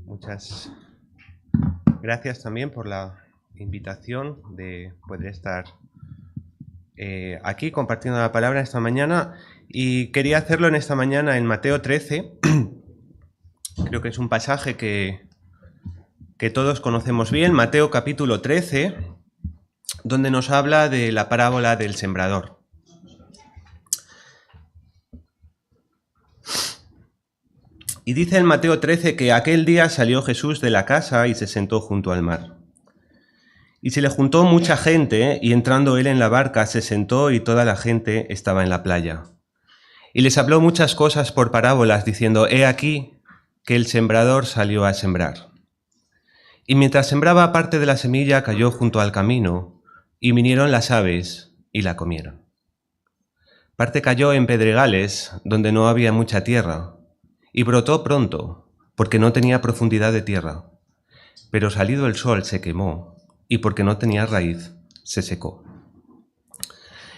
Muchas gracias también por la invitación de poder estar aquí compartiendo la palabra esta mañana, y quería hacerlo en esta mañana en Mateo 13. Creo que es un pasaje que todos conocemos bien, Mateo capítulo 13, donde nos habla de la parábola del sembrador. Y dice en Mateo 13 que aquel día salió Jesús de la casa y se sentó junto al mar. Y se le juntó mucha gente, y entrando él en la barca se sentó, y toda la gente estaba en la playa. Y les habló muchas cosas por parábolas, diciendo: He aquí que el sembrador salió a sembrar. Y mientras sembraba, parte de la semilla cayó junto al camino, y vinieron las aves y la comieron. Parte cayó en pedregales, donde no había mucha tierra, y brotó pronto, porque no tenía profundidad de tierra. Pero salido el sol se quemó, y porque no tenía raíz, se secó.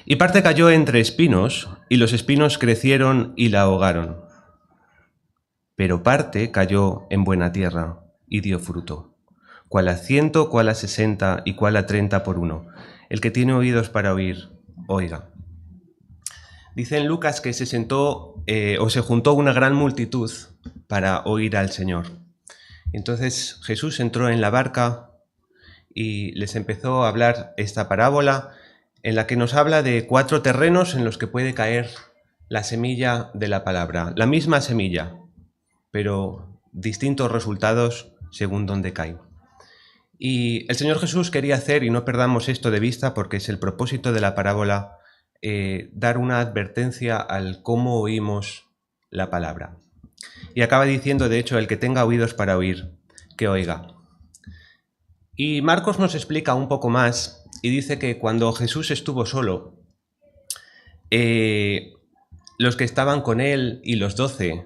Y parte cayó entre espinos, y los espinos crecieron y la ahogaron. Pero parte cayó en buena tierra, y dio fruto, cuál a 100, cuál a 60, y cuál a 30 por uno. El que tiene oídos para oír, oiga. Dice en Lucas que se juntó una gran multitud para oír al Señor. Entonces Jesús entró en la barca y les empezó a hablar esta parábola, en la que nos habla de 4 terrenos en los que puede caer la semilla de la palabra. La misma semilla, pero distintos resultados según dónde cae. Y el Señor Jesús quería hacer, y no perdamos esto de vista porque es el propósito de la parábola, dar una advertencia al cómo oímos la palabra. Y acaba diciendo, de hecho, el que tenga oídos para oír, que oiga. Y Marcos nos explica un poco más y dice que cuando Jesús estuvo solo, los que estaban con él y los 12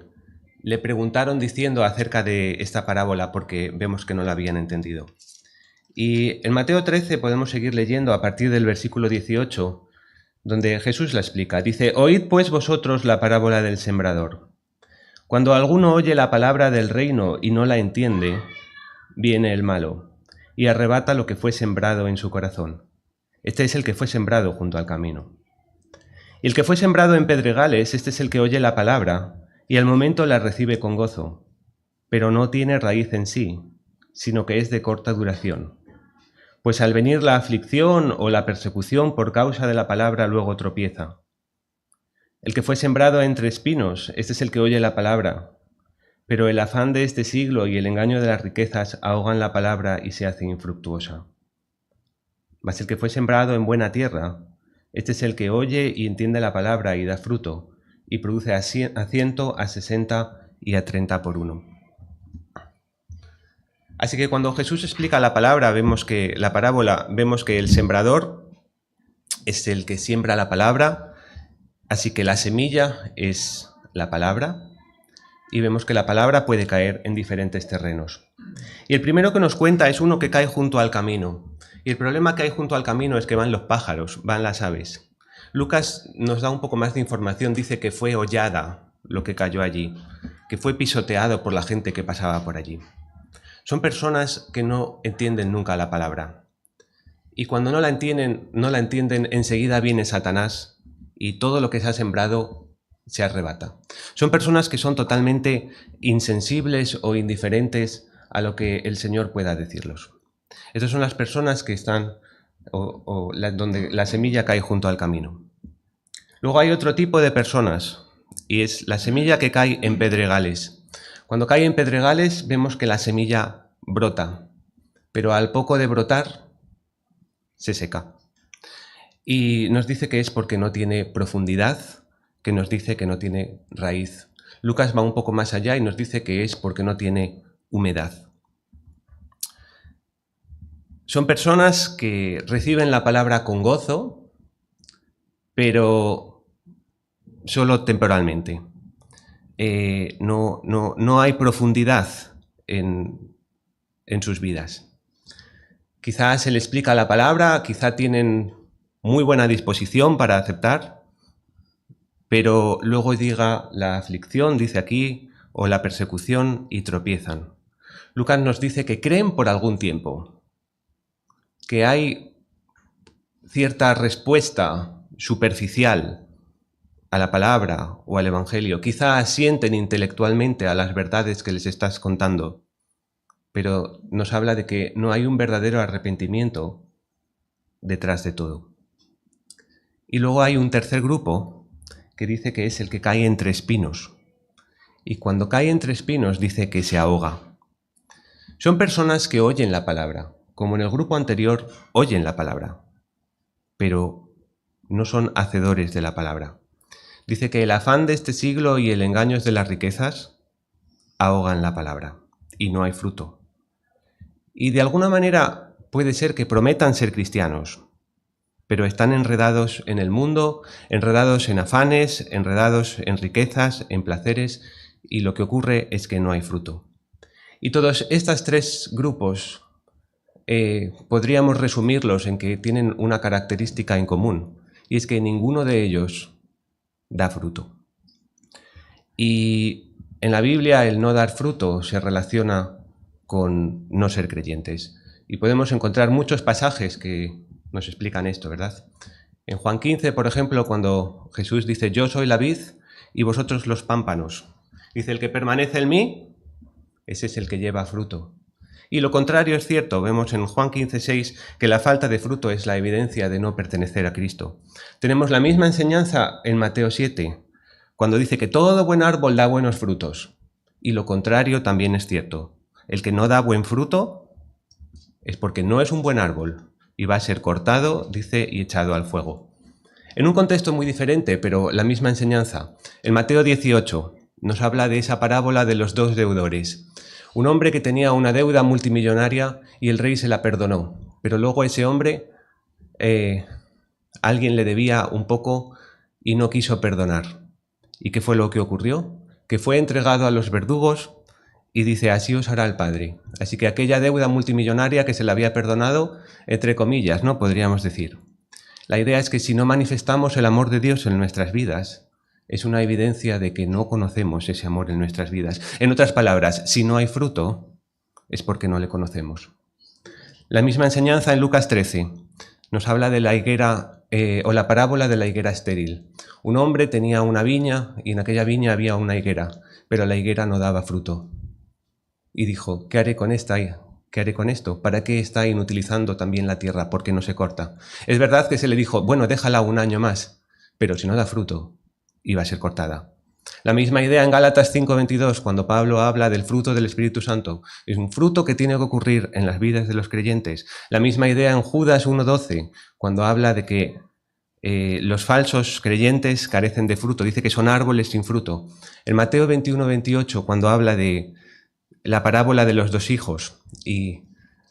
le preguntaron diciendo acerca de esta parábola, porque vemos que no la habían entendido. Y en Mateo 13 podemos seguir leyendo a partir del versículo 18, donde Jesús la explica. Dice: Oíd pues vosotros la parábola del sembrador. Cuando alguno oye la palabra del reino y no la entiende, viene el malo y arrebata lo que fue sembrado en su corazón. Este es el que fue sembrado junto al camino. Y el que fue sembrado en pedregales, este es el que oye la palabra y al momento la recibe con gozo, pero no tiene raíz en sí, sino que es de corta duración. Pues al venir la aflicción o la persecución por causa de la palabra, luego tropieza. El que fue sembrado entre espinos, este es el que oye la palabra, pero el afán de este siglo y el engaño de las riquezas ahogan la palabra y se hace infructuosa. Mas el que fue sembrado en buena tierra, este es el que oye y entiende la palabra y da fruto, y produce a 100, a 60 y a 30 por uno. Así que cuando Jesús explica la parábola, vemos que el sembrador es el que siembra la palabra, así que la semilla es la palabra, y vemos que la palabra puede caer en diferentes terrenos. Y el primero que nos cuenta es uno que cae junto al camino. Y el problema que hay junto al camino es que van los pájaros, van las aves. Lucas nos da un poco más de información, dice que fue hollada lo que cayó allí, que fue pisoteado por la gente que pasaba por allí. Son personas que no entienden nunca la palabra. Y cuando no la entienden, enseguida viene Satanás y todo lo que se ha sembrado se arrebata. Son personas que son totalmente insensibles o indiferentes a lo que el Señor pueda decirlos. Estas son las personas que están donde la semilla cae junto al camino. Luego hay otro tipo de personas, y es la semilla que cae en pedregales. Cuando cae en pedregales vemos que la semilla brota, pero al poco de brotar se seca. Y nos dice que es porque no tiene profundidad, que nos dice que no tiene raíz. Lucas va un poco más allá y nos dice que es porque no tiene humedad. Son personas que reciben la palabra con gozo, pero solo temporalmente. No hay profundidad en sus vidas. Quizás se les explica la palabra, quizá tienen muy buena disposición para aceptar, pero luego llega la aflicción, dice aquí, o la persecución y tropiezan. Lucas nos dice que creen por algún tiempo, que hay cierta respuesta superficial a la palabra o al Evangelio. Quizá asienten intelectualmente a las verdades que les estás contando, pero nos habla de que no hay un verdadero arrepentimiento detrás de todo. Y luego hay un tercer grupo que dice que es el que cae entre espinos. Y cuando cae entre espinos dice que se ahoga. Son personas que oyen la palabra, como en el grupo anterior oyen la palabra, pero no son hacedores de la palabra. Dice que el afán de este siglo y el engaño de las riquezas ahogan la palabra y no hay fruto. Y de alguna manera puede ser que prometan ser cristianos, pero están enredados en el mundo, enredados en afanes, enredados en riquezas, en placeres, y lo que ocurre es que no hay fruto. Y todos estos tres grupos podríamos resumirlos en que tienen una característica en común, y es que ninguno de ellos da fruto. Y en la Biblia el no dar fruto se relaciona con no ser creyentes. Y podemos encontrar muchos pasajes que nos explican esto, ¿verdad? En Juan 15, por ejemplo, cuando Jesús dice, yo soy la vid y vosotros los pámpanos. Dice, el que permanece en mí, ese es el que lleva fruto. Y lo contrario es cierto, vemos en Juan 15:6 que la falta de fruto es la evidencia de no pertenecer a Cristo. Tenemos la misma enseñanza en Mateo 7, cuando dice que todo buen árbol da buenos frutos. Y lo contrario también es cierto. El que no da buen fruto es porque no es un buen árbol y va a ser cortado, dice, y echado al fuego. En un contexto muy diferente, pero la misma enseñanza. En Mateo 18 nos habla de esa parábola de los dos deudores. Un hombre que tenía una deuda multimillonaria y el rey se la perdonó, pero luego ese hombre, alguien le debía un poco y no quiso perdonar. ¿Y qué fue lo que ocurrió? Que fue entregado a los verdugos y dice, así os hará el Padre. Así que aquella deuda multimillonaria que se le había perdonado, entre comillas, ¿no? Podríamos decir. La idea es que si no manifestamos el amor de Dios en nuestras vidas, es una evidencia de que no conocemos ese amor en nuestras vidas. En otras palabras, si no hay fruto, es porque no le conocemos. La misma enseñanza en Lucas 13 nos habla de la higuera o la parábola de la higuera estéril. Un hombre tenía una viña y en aquella viña había una higuera, pero la higuera no daba fruto. Y dijo, ¿qué haré con esta? ¿Qué haré con esto? ¿Para qué está inutilizando también la tierra? ¿Por qué no se corta? Es verdad que se le dijo, bueno, déjala un año más, pero si no da fruto, iba a ser cortada. La misma idea en Gálatas 5:22, cuando Pablo habla del fruto del Espíritu Santo. Es un fruto que tiene que ocurrir en las vidas de los creyentes. La misma idea en Judas 1:12, cuando habla de que los falsos creyentes carecen de fruto. Dice que son árboles sin fruto. En Mateo 21:28, cuando habla de la parábola de los dos hijos y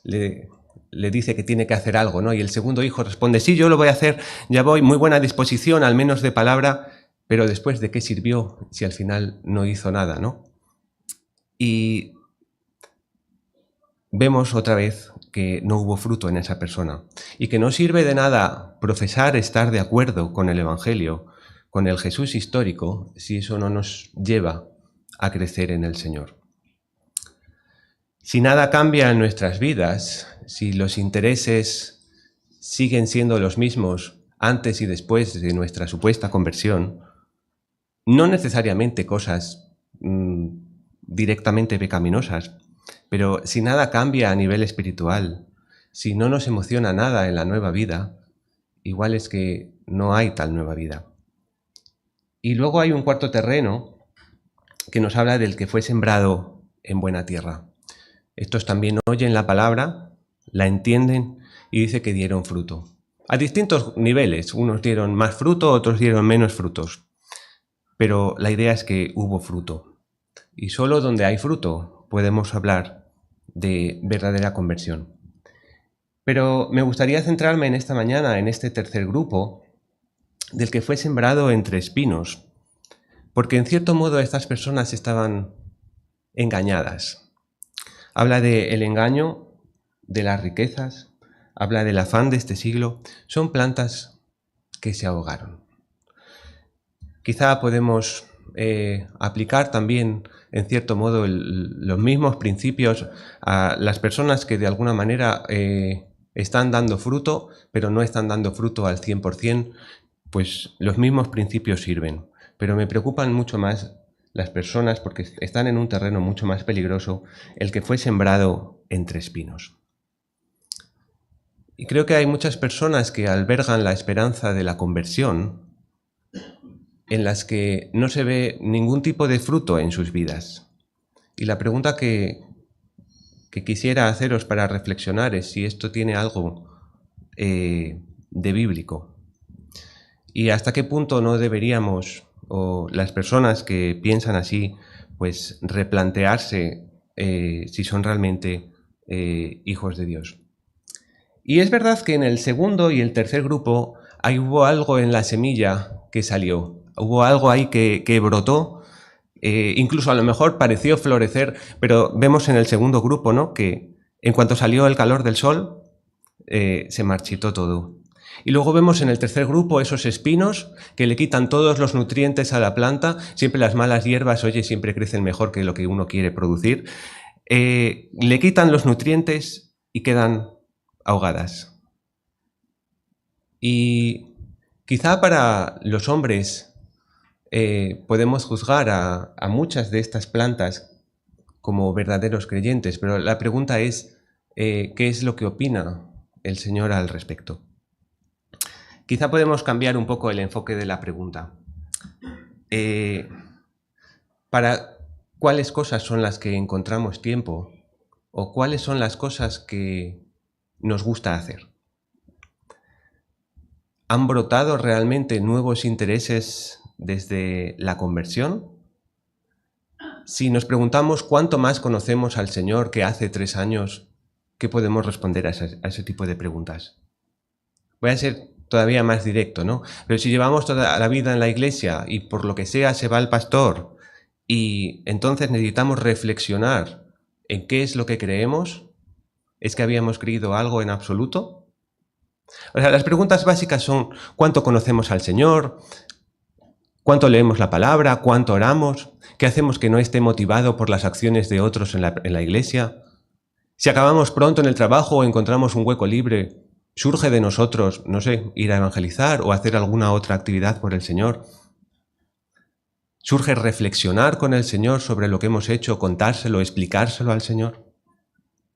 le dice que tiene que hacer algo, ¿no? Y el segundo hijo responde, sí, yo lo voy a hacer, ya voy, muy buena disposición, al menos de palabra, pero después ¿de qué sirvió si al final no hizo nada, ¿no? Y vemos otra vez que no hubo fruto en esa persona y que no sirve de nada profesar estar de acuerdo con el Evangelio, con el Jesús histórico, si eso no nos lleva a crecer en el Señor. Si nada cambia en nuestras vidas, si los intereses siguen siendo los mismos antes y después de nuestra supuesta conversión, no necesariamente cosas directamente pecaminosas, pero si nada cambia a nivel espiritual, si no nos emociona nada en la nueva vida, igual es que no hay tal nueva vida. Y luego hay un cuarto terreno que nos habla del que fue sembrado en buena tierra. Estos también oyen la palabra, la entienden y dice que dieron fruto. A distintos niveles, unos dieron más fruto, otros dieron menos frutos. Pero la idea es que hubo fruto. Y solo donde hay fruto podemos hablar de verdadera conversión. Pero me gustaría centrarme en esta mañana, en este tercer grupo, del que fue sembrado entre espinos, porque en cierto modo estas personas estaban engañadas. Habla del engaño, de las riquezas, habla del afán de este siglo. Son plantas que se ahogaron. Quizá podemos aplicar también, en cierto modo, los mismos principios a las personas que de alguna manera están dando fruto, pero no están dando fruto al 100%, pues los mismos principios sirven. Pero me preocupan mucho más las personas porque están en un terreno mucho más peligroso, el que fue sembrado entre espinos. Y creo que hay muchas personas que albergan la esperanza de la conversión en las que no se ve ningún tipo de fruto en sus vidas. Y la pregunta que quisiera haceros para reflexionar es si esto tiene algo de bíblico. Y hasta qué punto no deberíamos, o las personas que piensan así, pues replantearse si son realmente hijos de Dios. Y es verdad que en el segundo y el tercer grupo hubo algo en la semilla que salió. Hubo algo ahí que brotó, incluso a lo mejor pareció florecer, pero vemos en el segundo grupo, ¿no?, que en cuanto salió el calor del sol, se marchitó todo. Y luego vemos en el tercer grupo esos espinos que le quitan todos los nutrientes a la planta. Siempre las malas hierbas, oye, siempre crecen mejor que lo que uno quiere producir. Le quitan los nutrientes y quedan ahogadas. Y quizá para los hombres podemos juzgar a muchas de estas plantas como verdaderos creyentes, pero la pregunta es, ¿qué es lo que opina el Señor al respecto? Quizá podemos cambiar un poco el enfoque de la pregunta. ¿Para cuáles cosas son las que encontramos tiempo? ¿O cuáles son las cosas que nos gusta hacer? ¿Han brotado realmente nuevos intereses desde la conversión? Si nos preguntamos cuánto más conocemos al Señor que hace 3 años, ¿qué podemos responder a ese tipo de preguntas? Voy a ser todavía más directo, ¿no? Pero si llevamos toda la vida en la iglesia y por lo que sea se va el pastor y entonces necesitamos reflexionar en qué es lo que creemos, ¿es que habíamos creído algo en absoluto? O sea, las preguntas básicas son ¿cuánto conocemos al Señor? ¿Cuánto leemos la palabra? ¿Cuánto oramos? ¿Qué hacemos que no esté motivado por las acciones de otros en la iglesia? Si acabamos pronto en el trabajo o encontramos un hueco libre, ¿surge de nosotros, no sé, ir a evangelizar o hacer alguna otra actividad por el Señor? ¿Surge reflexionar con el Señor sobre lo que hemos hecho, contárselo, explicárselo al Señor?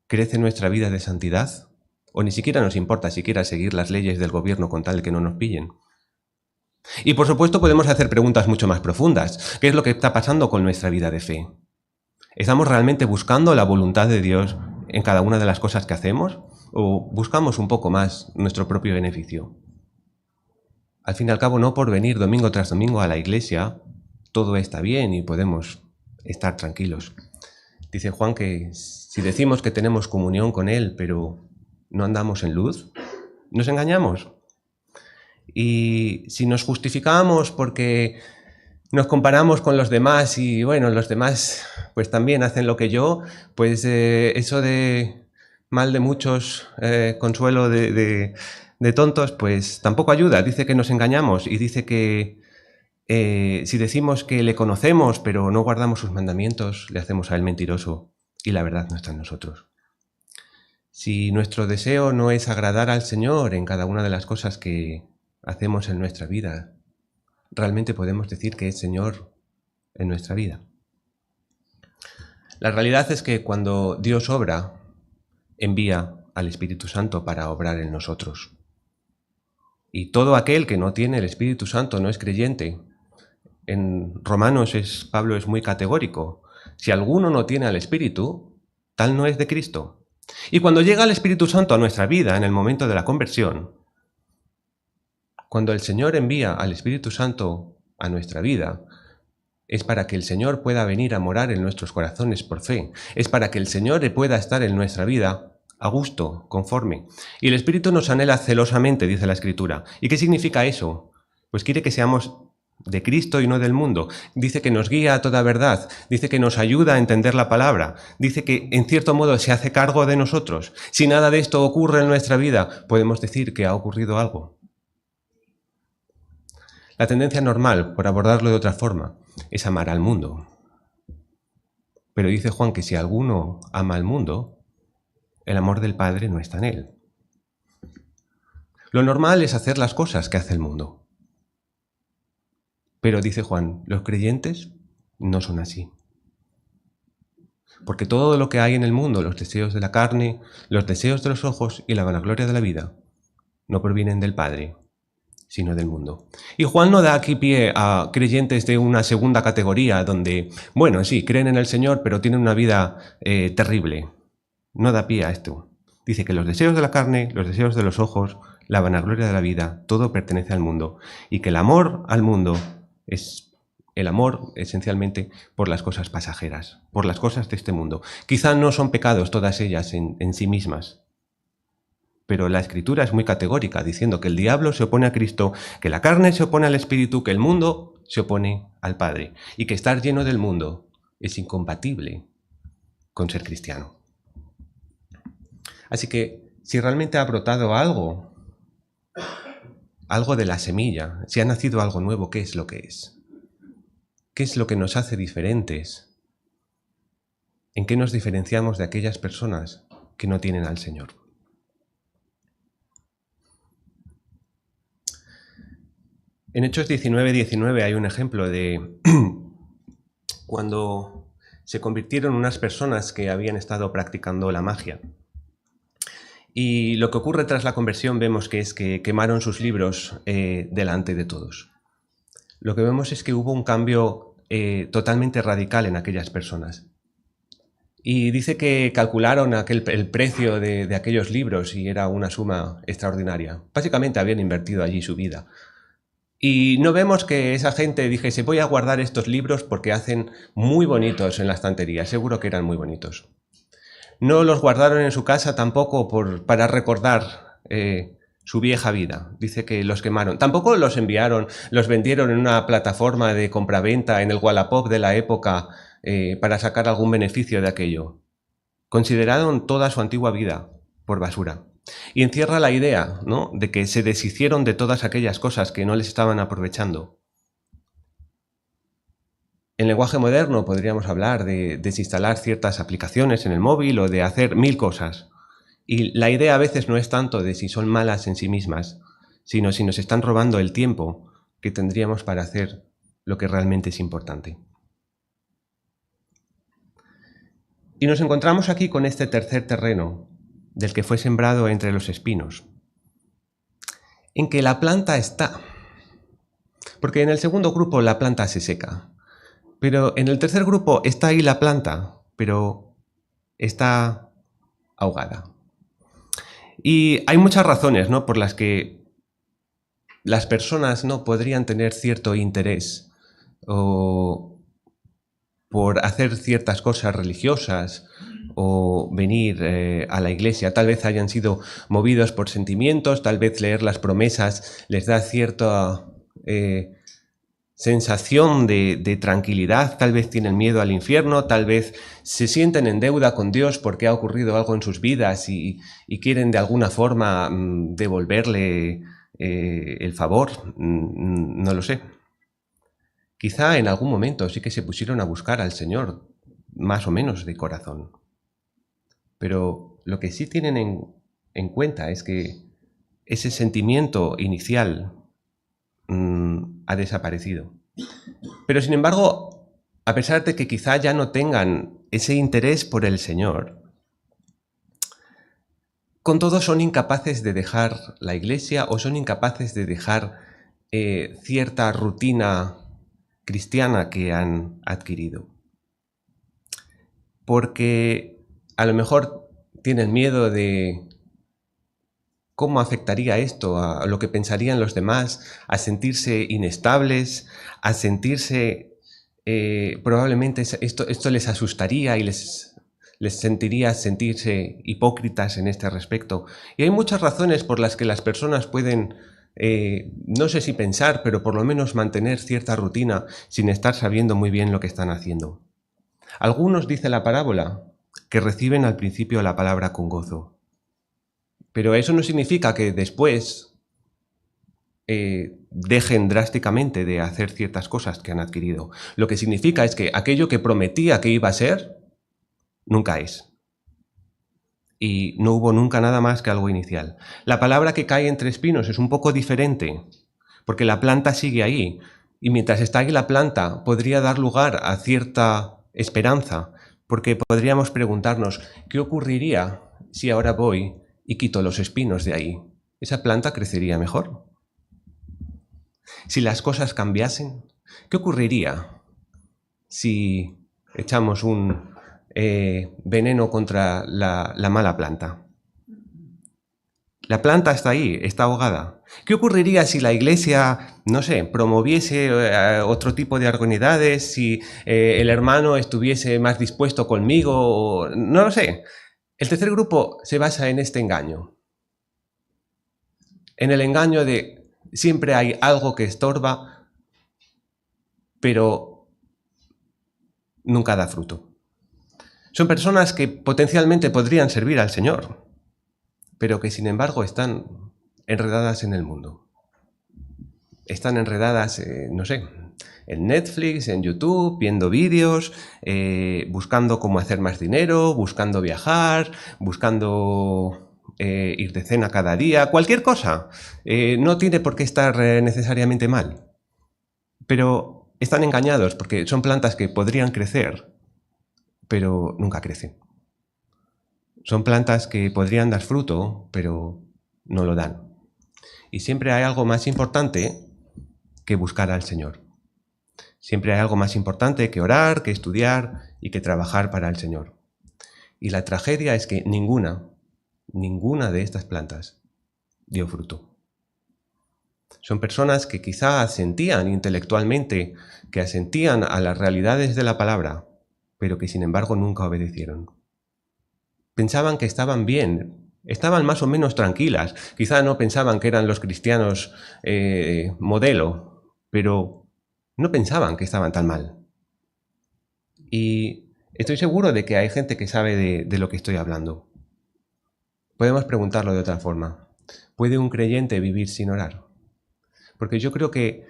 ¿Crece nuestra vida de santidad? ¿O ni siquiera nos importa siquiera seguir las leyes del gobierno con tal que no nos pillen? Y por supuesto podemos hacer preguntas mucho más profundas. ¿Qué es lo que está pasando con nuestra vida de fe? ¿Estamos realmente buscando la voluntad de Dios en cada una de las cosas que hacemos? ¿O buscamos un poco más nuestro propio beneficio? Al fin y al cabo, no por venir domingo tras domingo a la iglesia, todo está bien y podemos estar tranquilos. Dice Juan que si decimos que tenemos comunión con Él, pero no andamos en luz, nos engañamos. Y si nos justificamos porque nos comparamos con los demás y bueno, los demás pues también hacen lo que yo, pues eso de mal de muchos, consuelo de tontos, pues tampoco ayuda. Dice que nos engañamos y dice que si decimos que le conocemos pero no guardamos sus mandamientos, le hacemos a él mentiroso y la verdad no está en nosotros. Si nuestro deseo no es agradar al Señor en cada una de las cosas que hacemos en nuestra vida, realmente podemos decir que es Señor en nuestra vida. La realidad es que cuando Dios obra, envía al Espíritu Santo para obrar en nosotros. Y todo aquel que no tiene el Espíritu Santo no es creyente. En Romanos Pablo es muy categórico. Si alguno no tiene al Espíritu, tal no es de Cristo. Y cuando llega el Espíritu Santo a nuestra vida en el momento de la conversión, cuando el Señor envía al Espíritu Santo a nuestra vida, es para que el Señor pueda venir a morar en nuestros corazones por fe. Es para que el Señor pueda estar en nuestra vida a gusto, conforme. Y el Espíritu nos anhela celosamente, dice la Escritura. ¿Y qué significa eso? Pues quiere que seamos de Cristo y no del mundo. Dice que nos guía a toda verdad. Dice que nos ayuda a entender la palabra. Dice que, en cierto modo, se hace cargo de nosotros. Si nada de esto ocurre en nuestra vida, podemos decir que ha ocurrido algo. La tendencia normal, por abordarlo de otra forma, es amar al mundo. Pero dice Juan que si alguno ama al mundo, el amor del Padre no está en él. Lo normal es hacer las cosas que hace el mundo. Pero dice Juan, los creyentes no son así. Porque todo lo que hay en el mundo, los deseos de la carne, los deseos de los ojos y la vanagloria de la vida, no provienen del Padre, sino del mundo. Y Juan no da aquí pie a creyentes de una segunda categoría, donde, bueno, sí, creen en el Señor, pero tienen una vida terrible. No da pie a esto. Dice que los deseos de la carne, los deseos de los ojos, la vanagloria de la vida, todo pertenece al mundo. Y que el amor al mundo es el amor esencialmente por las cosas pasajeras, por las cosas de este mundo. Quizá no son pecados todas ellas en sí mismas, pero la Escritura es muy categórica, diciendo que el diablo se opone a Cristo, que la carne se opone al Espíritu, que el mundo se opone al Padre, y que estar lleno del mundo es incompatible con ser cristiano. Así que si realmente ha brotado algo de la semilla, si ha nacido algo nuevo, ¿qué es lo que es? ¿Qué es lo que nos hace diferentes? ¿En qué nos diferenciamos de aquellas personas que no tienen al Señor? En Hechos 19:19 hay un ejemplo de cuando se convirtieron unas personas que habían estado practicando la magia. Y lo que ocurre tras la conversión vemos que es que quemaron sus libros delante de todos. Lo que vemos es que hubo un cambio totalmente radical en aquellas personas. Y dice que calcularon el precio de aquellos libros y era una suma extraordinaria. Básicamente habían invertido allí su vida. Y no vemos que esa gente dijese, voy a guardar estos libros porque hacen muy bonitos en la estantería. Seguro que eran muy bonitos. No los guardaron en su casa tampoco para recordar su vieja vida. Dice que los quemaron. Tampoco los enviaron, los vendieron en una plataforma de compraventa en el Wallapop de la época para sacar algún beneficio de aquello. Consideraron toda su antigua vida por basura. Y encierra la idea, ¿no?, de que se deshicieron de todas aquellas cosas que no les estaban aprovechando. En lenguaje moderno podríamos hablar de desinstalar ciertas aplicaciones en el móvil o de hacer 1000 cosas. Y la idea a veces no es tanto de si son malas en sí mismas, sino si nos están robando el tiempo que tendríamos para hacer lo que realmente es importante. Y nos encontramos aquí con este tercer terreno, del que fue sembrado entre los espinos, en que la planta está. Porque en el segundo grupo la planta se seca, pero en el tercer grupo está ahí la planta, pero está ahogada. Y hay muchas razones, ¿no?, por las que las personas no podrían tener cierto interés o por hacer ciertas cosas religiosas o venir a la iglesia. Tal vez hayan sido movidos por sentimientos, tal vez leer las promesas les da cierta sensación de tranquilidad, tal vez tienen miedo al infierno, tal vez se sienten en deuda con Dios porque ha ocurrido algo en sus vidas y quieren de alguna forma devolverle el favor, no lo sé. Quizá en algún momento sí que se pusieron a buscar al Señor, más o menos de corazón. Pero lo que sí tienen en cuenta es que ese sentimiento inicial ha desaparecido. Pero sin embargo, a pesar de que quizá ya no tengan ese interés por el Señor, con todo son incapaces de dejar la iglesia o son incapaces de dejar cierta rutina cristiana que han adquirido. Porque a lo mejor tienen miedo de cómo afectaría esto a lo que pensarían los demás, a sentirse inestables, a sentirse, probablemente esto les asustaría y les sentiría sentirse hipócritas en este respecto. Y hay muchas razones por las que las personas pueden, no sé si pensar, pero por lo menos mantener cierta rutina sin estar sabiendo muy bien lo que están haciendo. Algunos, dice la parábola, que reciben al principio la palabra con gozo. Pero eso no significa que después dejen drásticamente de hacer ciertas cosas que han adquirido. Lo que significa es que aquello que prometía que iba a ser, nunca es. Y no hubo nunca nada más que algo inicial. La palabra que cae entre espinos es un poco diferente, porque la planta sigue ahí. Y mientras está ahí la planta, podría dar lugar a cierta esperanza, porque podríamos preguntarnos, ¿qué ocurriría si ahora voy y quito los espinos de ahí? ¿Esa planta crecería mejor? Si las cosas cambiasen, ¿qué ocurriría si echamos un veneno contra la mala planta? La planta está ahí, está ahogada. ¿Qué ocurriría si la Iglesia, no sé, promoviese otro tipo de organidades, si el hermano estuviese más dispuesto conmigo? No lo sé. El tercer grupo se basa en este engaño. En el engaño de siempre hay algo que estorba, pero nunca da fruto. Son personas que potencialmente podrían servir al Señor, pero que sin embargo están enredadas en el mundo. Están enredadas, no sé, en Netflix, en YouTube, viendo vídeos, buscando cómo hacer más dinero, buscando viajar, buscando ir de cena cada día, cualquier cosa. No tiene por qué estar necesariamente mal. Pero están engañados porque son plantas que podrían crecer, pero nunca crecen. Son plantas que podrían dar fruto, pero no lo dan. Y siempre hay algo más importante que buscar al Señor. Siempre hay algo más importante que orar, que estudiar y que trabajar para el Señor. Y la tragedia es que ninguna de estas plantas dio fruto. Son personas que quizá asentían intelectualmente, que asentían a las realidades de la palabra, pero que sin embargo nunca obedecieron. Pensaban que estaban bien, estaban más o menos tranquilas. Quizá no pensaban que eran los cristianos modelo, pero no pensaban que estaban tan mal. Y estoy seguro de que hay gente que sabe de lo que estoy hablando. Podemos preguntarlo de otra forma. ¿Puede un creyente vivir sin orar? Porque yo creo que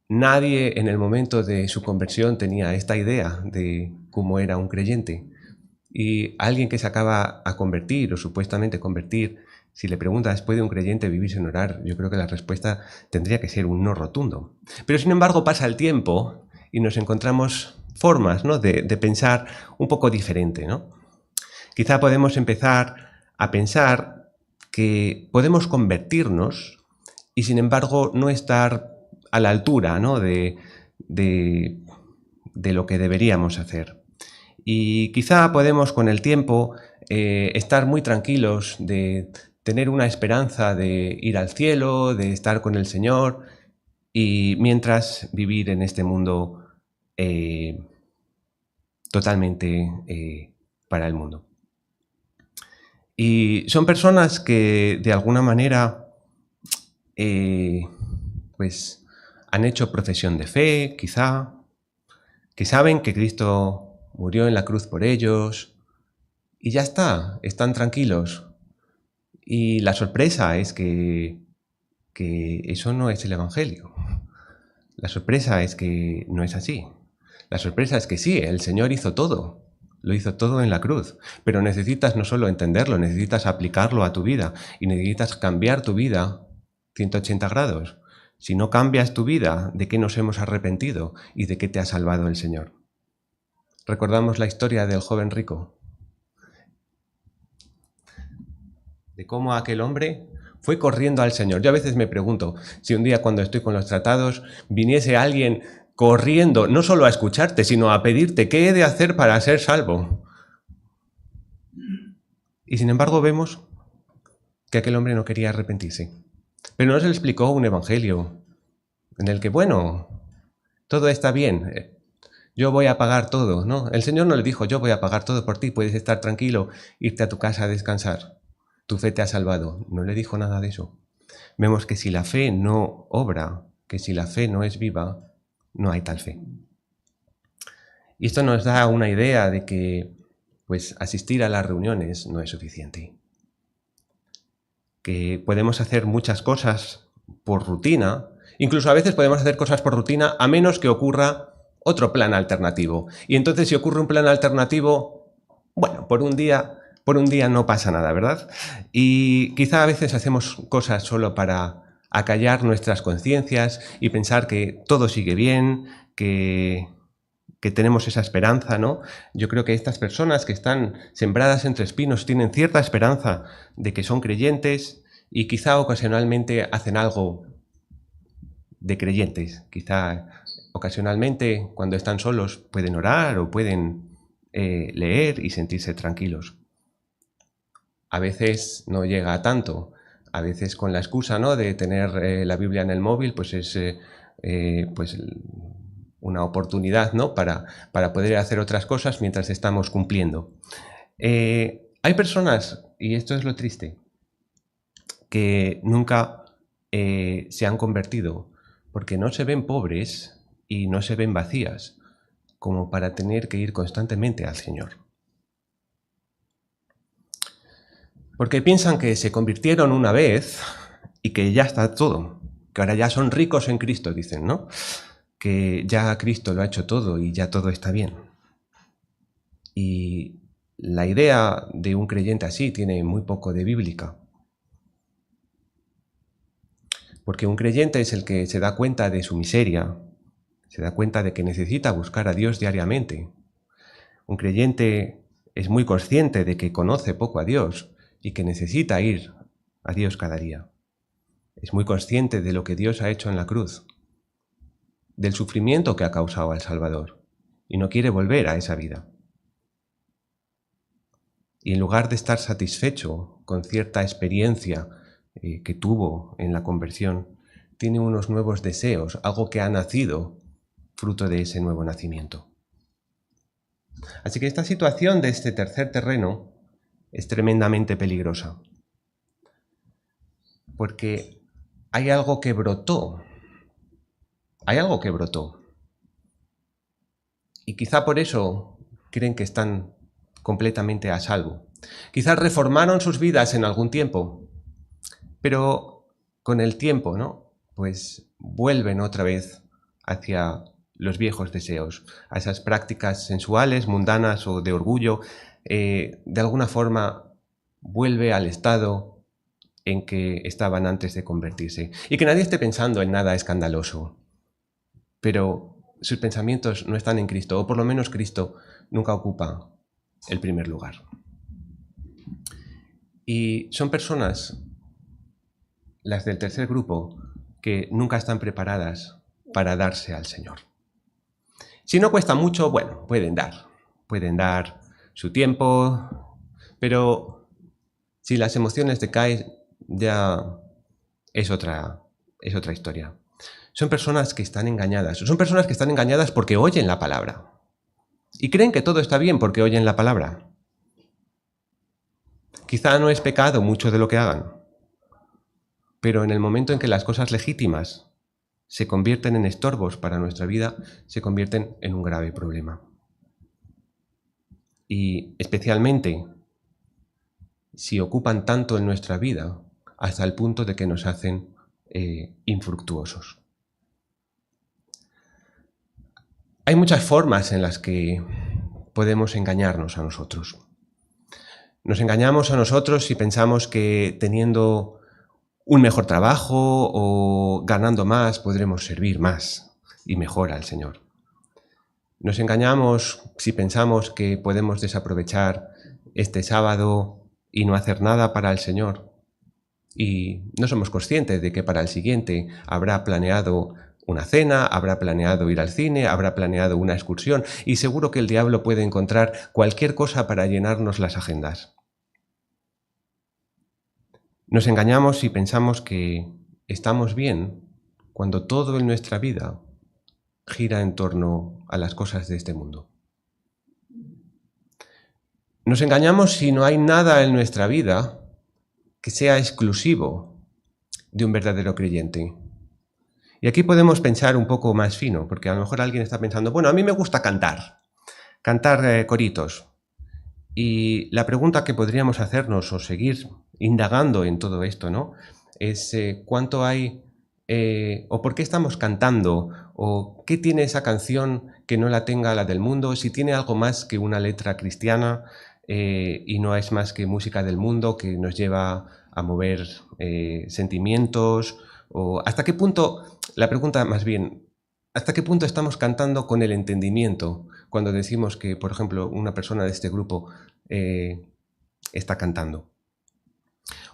nadie en el momento de su conversión tenía esta idea de cómo era un creyente. Y alguien que se acaba a convertir o supuestamente convertir, si le preguntas, ¿puede un creyente vivir sin orar? Yo creo que la respuesta tendría que ser un no rotundo. Pero sin embargo pasa el tiempo y nos encontramos formas, ¿no?, de pensar un poco diferente, ¿no? Quizá podemos empezar a pensar que podemos convertirnos y sin embargo no estar a la altura, ¿no?, de lo que deberíamos hacer. Y quizá podemos con el tiempo estar muy tranquilos de tener una esperanza de ir al cielo, de estar con el Señor, y mientras vivir en este mundo totalmente para el mundo. Y son personas que de alguna manera pues han hecho profesión de fe, quizá, que saben que Cristo murió en la cruz por ellos y ya está, están tranquilos. Y la sorpresa es que eso no es el Evangelio. La sorpresa es que no es así. La sorpresa es que sí, el Señor hizo todo. Lo hizo todo en la cruz. Pero necesitas no solo entenderlo, necesitas aplicarlo a tu vida y necesitas cambiar tu vida 180 grados. Si no cambias tu vida, ¿de qué nos hemos arrepentido y de qué te ha salvado el Señor? Recordamos la historia del joven rico, de cómo aquel hombre fue corriendo al Señor. Yo a veces me pregunto si un día cuando estoy con los tratados viniese alguien corriendo, no solo a escucharte, sino a pedirte qué he de hacer para ser salvo. Y sin embargo vemos que aquel hombre no quería arrepentirse. Pero no se le explicó un evangelio en el que, bueno, todo está bien, yo voy a pagar todo, ¿no? El Señor no le dijo, yo voy a pagar todo por ti, puedes estar tranquilo, irte a tu casa a descansar. Tu fe te ha salvado. No le dijo nada de eso. Vemos que si la fe no obra, que si la fe no es viva, no hay tal fe. Y esto nos da una idea de que, pues, asistir a las reuniones no es suficiente. Que podemos hacer muchas cosas por rutina. Incluso a veces podemos hacer cosas por rutina a menos que ocurra otro plan alternativo. Y entonces si ocurre un plan alternativo, bueno, por un día no pasa nada, ¿verdad? Y quizá a veces hacemos cosas solo para acallar nuestras conciencias y pensar que todo sigue bien, que tenemos esa esperanza, ¿no? Yo creo que estas personas que están sembradas entre espinos tienen cierta esperanza de que son creyentes y quizá ocasionalmente hacen algo de creyentes. Quizá ocasionalmente, cuando están solos, pueden orar o pueden leer y sentirse tranquilos. A veces no llega a tanto. A veces con la excusa, ¿no?, de tener la Biblia en el móvil, pues es pues una oportunidad, ¿no?, para poder hacer otras cosas mientras estamos cumpliendo. Hay personas, y esto es lo triste, que nunca se han convertido porque no se ven pobres y no se ven vacías como para tener que ir constantemente al Señor. Porque piensan que se convirtieron una vez y que ya está todo, que ahora ya son ricos en Cristo, dicen, ¿no? Que ya Cristo lo ha hecho todo y ya todo está bien. Y la idea de un creyente así tiene muy poco de bíblica. Porque un creyente es el que se da cuenta de su miseria, se da cuenta de que necesita buscar a Dios diariamente. Un creyente es muy consciente de que conoce poco a Dios y que necesita ir a Dios cada día. Es muy consciente de lo que Dios ha hecho en la cruz, del sufrimiento que ha causado al Salvador, y no quiere volver a esa vida. Y en lugar de estar satisfecho con cierta experiencia que tuvo en la conversión, tiene unos nuevos deseos, algo que ha nacido fruto de ese nuevo nacimiento. Así que esta situación de este tercer terreno es tremendamente peligrosa, porque hay algo que brotó, y quizá por eso creen que están completamente a salvo. Quizás reformaron sus vidas en algún tiempo, pero con el tiempo, ¿no?, pues vuelven otra vez hacia los viejos deseos, a esas prácticas sensuales, mundanas o de orgullo. De alguna forma vuelve al estado en que estaban antes de convertirse. Y que nadie esté pensando en nada escandaloso, pero sus pensamientos no están en Cristo, o por lo menos Cristo nunca ocupa el primer lugar. Y son personas, las del tercer grupo, que nunca están preparadas para darse al Señor. Si no cuesta mucho, bueno, pueden dar su tiempo, pero si las emociones decaen, ya es otra historia. Son personas que están engañadas porque oyen la palabra y creen que todo está bien porque oyen la palabra. Quizá no es pecado mucho de lo que hagan, pero en el momento en que las cosas legítimas se convierten en estorbos para nuestra vida, se convierten en un grave problema. Y especialmente si ocupan tanto en nuestra vida hasta el punto de que nos hacen infructuosos. Hay muchas formas en las que podemos engañarnos a nosotros. Nos engañamos a nosotros si pensamos que teniendo un mejor trabajo o ganando más podremos servir más y mejor al Señor. Nos engañamos si pensamos que podemos desaprovechar este sábado y no hacer nada para el Señor. Y no somos conscientes de que para el siguiente habrá planeado una cena, habrá planeado ir al cine, habrá planeado una excursión, y seguro que el diablo puede encontrar cualquier cosa para llenarnos las agendas. Nos engañamos si pensamos que estamos bien cuando todo en nuestra vida gira en torno a las cosas de este mundo. Nos engañamos si no hay nada en nuestra vida que sea exclusivo de un verdadero creyente. Y aquí podemos pensar un poco más fino, porque a lo mejor alguien está pensando, bueno, a mí me gusta cantar coritos. Y la pregunta que podríamos hacernos o seguir indagando en todo esto, ¿no?, es ¿cuánto hay o por qué estamos cantando, o qué tiene esa canción que no la tenga la del mundo, si tiene algo más que una letra cristiana y no es más que música del mundo que nos lleva a mover sentimientos, o hasta qué punto, la pregunta más bien, ¿hasta qué punto estamos cantando con el entendimiento cuando decimos que, por ejemplo, una persona de este grupo está cantando?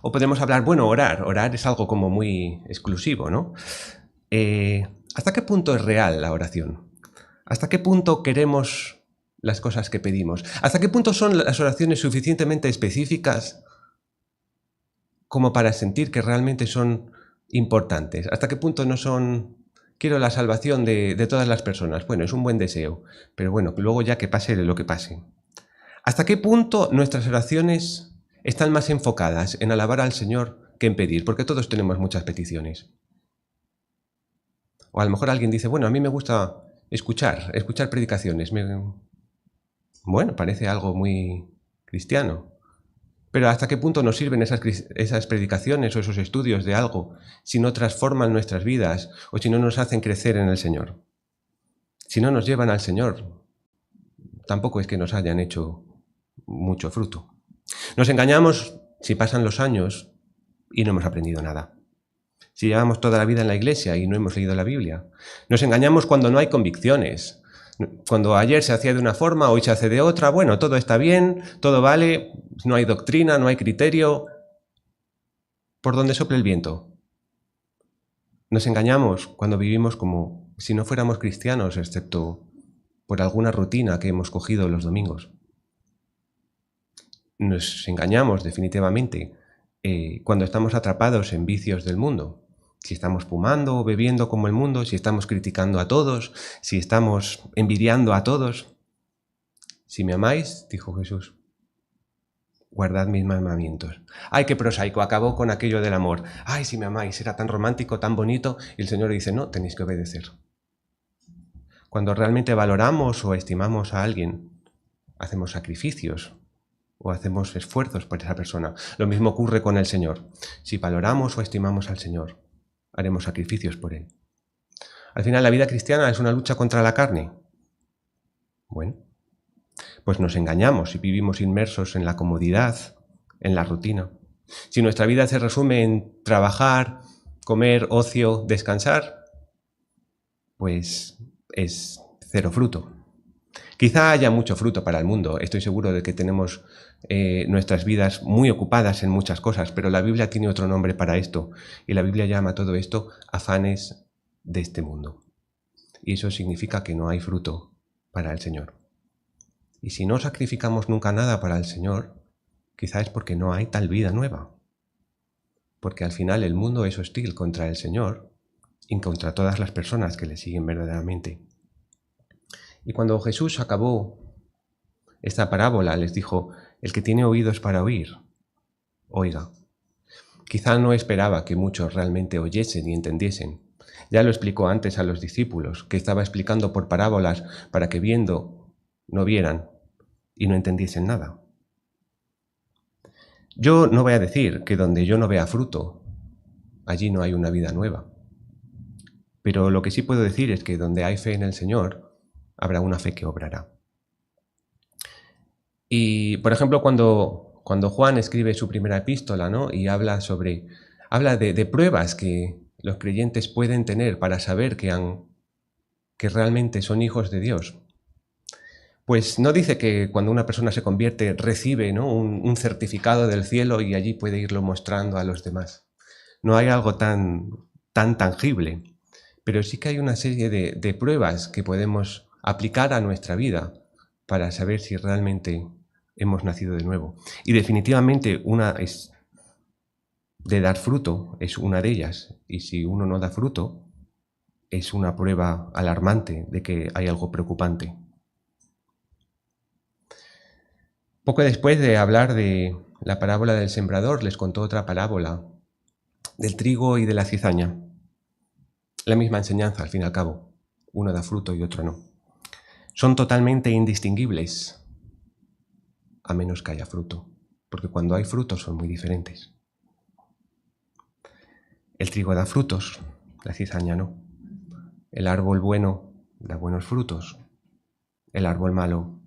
O podemos hablar, bueno, orar es algo como muy exclusivo, ¿no? ¿Hasta qué punto es real la oración? ¿Hasta qué punto queremos las cosas que pedimos? ¿Hasta qué punto son las oraciones suficientemente específicas como para sentir que realmente son importantes? ¿Hasta qué punto no son, quiero la salvación de todas las personas? Bueno, es un buen deseo, pero bueno, luego ya que pase lo que pase. ¿Hasta qué punto nuestras oraciones están más enfocadas en alabar al Señor que en pedir? Porque todos tenemos muchas peticiones. O a lo mejor alguien dice, bueno, a mí me gusta escuchar predicaciones. Bueno, parece algo muy cristiano. Pero ¿hasta qué punto nos sirven esas predicaciones o esos estudios de algo si no transforman nuestras vidas o si no nos hacen crecer en el Señor? Si no nos llevan al Señor, tampoco es que nos hayan hecho mucho fruto. Nos engañamos si pasan los años y no hemos aprendido nada. Si llevamos toda la vida en la iglesia y no hemos leído la Biblia. Nos engañamos cuando no hay convicciones. Cuando ayer se hacía de una forma, hoy se hace de otra. Bueno, todo está bien, todo vale, no hay doctrina, no hay criterio. ¿Por dónde sopla el viento? Nos engañamos cuando vivimos como si no fuéramos cristianos, excepto por alguna rutina que hemos cogido los domingos. Nos engañamos definitivamente cuando estamos atrapados en vicios del mundo. Si estamos fumando o bebiendo como el mundo, si estamos criticando a todos, si estamos envidiando a todos. Si me amáis, dijo Jesús, guardad mis mandamientos. ¡Ay, qué prosaico! Acabó con aquello del amor. ¡Ay, si me amáis! Era tan romántico, tan bonito. Y el Señor dice, no, tenéis que obedecer. Cuando realmente valoramos o estimamos a alguien, hacemos sacrificios o hacemos esfuerzos por esa persona. Lo mismo ocurre con el Señor. Si valoramos o estimamos al Señor, haremos sacrificios por Él. Al final, la vida cristiana es una lucha contra la carne. Bueno, pues nos engañamos y vivimos inmersos en la comodidad, en la rutina. Si nuestra vida se resume en trabajar, comer, ocio, descansar, pues es cero fruto. Quizá haya mucho fruto para el mundo. Estoy seguro de que tenemos nuestras vidas muy ocupadas en muchas cosas, pero la Biblia tiene otro nombre para esto. Y la Biblia llama a todo esto afanes de este mundo. Y eso significa que no hay fruto para el Señor. Y si no sacrificamos nunca nada para el Señor, quizá es porque no hay tal vida nueva. Porque al final el mundo es hostil contra el Señor y contra todas las personas que le siguen verdaderamente. Y cuando Jesús acabó esta parábola, les dijo, el que tiene oídos para oír, oiga. Quizá no esperaba que muchos realmente oyesen y entendiesen. Ya lo explicó antes a los discípulos, que estaba explicando por parábolas para que viendo no vieran y no entendiesen nada. Yo no voy a decir que donde yo no vea fruto, allí no hay una vida nueva. Pero lo que sí puedo decir es que donde hay fe en el Señor, habrá una fe que obrará. Y, por ejemplo, cuando Juan escribe su primera epístola, ¿no? Y habla de pruebas que los creyentes pueden tener para saber que realmente son hijos de Dios. Pues no dice que cuando una persona se convierte recibe, ¿no? un certificado del cielo y allí puede irlo mostrando a los demás. No hay algo tan tangible, pero sí que hay una serie de pruebas que podemos aplicar a nuestra vida para saber si realmente hemos nacido de nuevo. Y definitivamente una es de dar fruto, es una de ellas. Y si uno no da fruto, es una prueba alarmante de que hay algo preocupante. Poco después de hablar de la parábola del sembrador, les contó otra parábola del trigo y de la cizaña. La misma enseñanza, al fin y al cabo. Uno da fruto y otro no. Son totalmente indistinguibles, a menos que haya fruto, porque cuando hay frutos son muy diferentes. El trigo da frutos, La cizaña no. El árbol bueno da buenos frutos. El árbol malo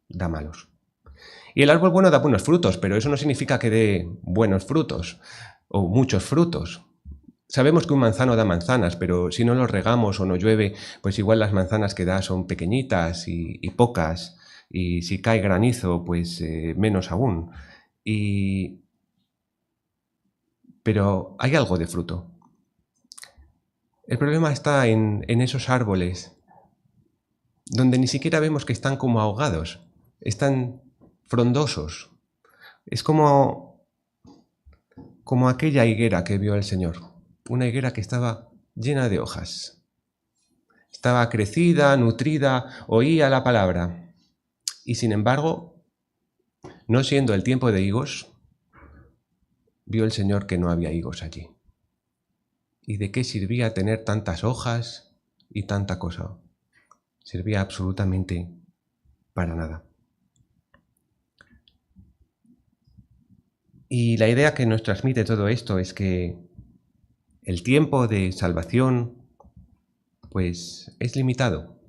da malos. Y el árbol bueno da buenos frutos, pero eso no significa que dé buenos frutos o muchos frutos. Sabemos que un manzano da manzanas, pero si no lo regamos o no llueve, pues igual las manzanas que da son pequeñitas y pocas, y si cae granizo, pues menos aún. Pero hay algo de fruto. El problema está en esos árboles, donde ni siquiera vemos que están como ahogados, están frondosos. Es como aquella higuera que vio el Señor, una higuera que estaba llena de hojas. Estaba crecida, nutrida, oía la palabra. Y sin embargo, no siendo el tiempo de higos, vio el Señor que no había higos allí. ¿Y de qué servía tener tantas hojas y tanta cosa? Servía absolutamente para nada. Y la idea que nos transmite todo esto es que el tiempo de salvación pues es limitado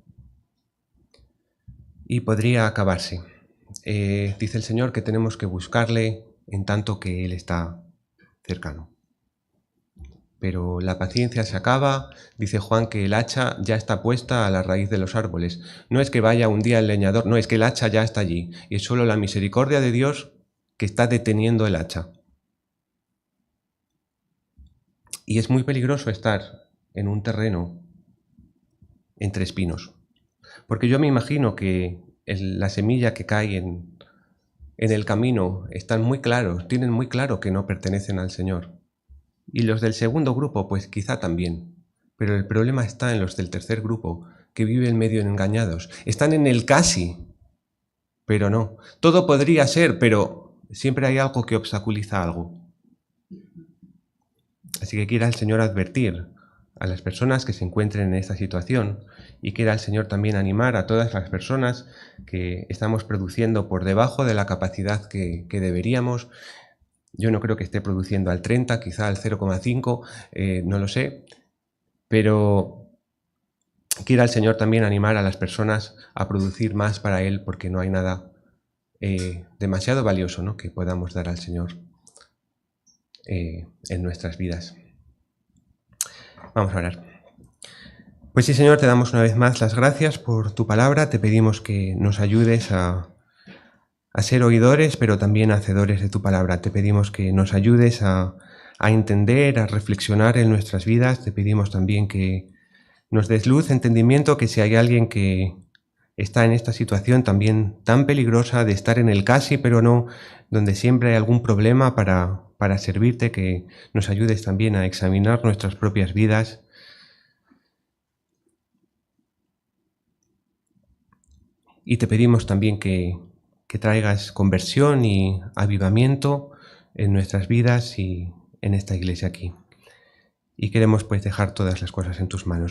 y podría acabarse. Dice el Señor que tenemos que buscarle en tanto que Él está cercano. Pero la paciencia se acaba, dice Juan que el hacha ya está puesta a la raíz de los árboles. No es que vaya un día el leñador, no, es que el hacha ya está allí. Y es solo la misericordia de Dios que está deteniendo el hacha. Y es muy peligroso estar en un terreno entre espinos. Porque yo me imagino que la semilla que cae en el camino están muy claros, tienen muy claro que no pertenecen al Señor. Y los del segundo grupo, pues quizá también. Pero el problema está en los del tercer grupo, que viven medio engañados. Están en el casi, pero no. Todo podría ser, pero siempre hay algo que obstaculiza algo. Así que quiera el Señor advertir a las personas que se encuentren en esta situación y quiera el Señor también animar a todas las personas que estamos produciendo por debajo de la capacidad que deberíamos. Yo no creo que esté produciendo al 30, quizá al 0,5, no lo sé, pero quiera el Señor también animar a las personas a producir más para Él, porque no hay nada demasiado valioso, ¿no?, que podamos dar al Señor en nuestras vidas. Vamos a orar. Pues sí, Señor, te damos una vez más las gracias por tu palabra. Te pedimos que nos ayudes a ser oidores, pero también hacedores de tu palabra. Te pedimos que nos ayudes a entender, a reflexionar en nuestras vidas. Te pedimos también que nos des luz, entendimiento, que si hay alguien que está en esta situación también tan peligrosa de estar en el casi, pero no, donde siempre hay algún problema para servirte, que nos ayudes también a examinar nuestras propias vidas. Y te pedimos también que traigas conversión y avivamiento en nuestras vidas y en esta iglesia aquí. Y queremos pues dejar todas las cosas en tus manos.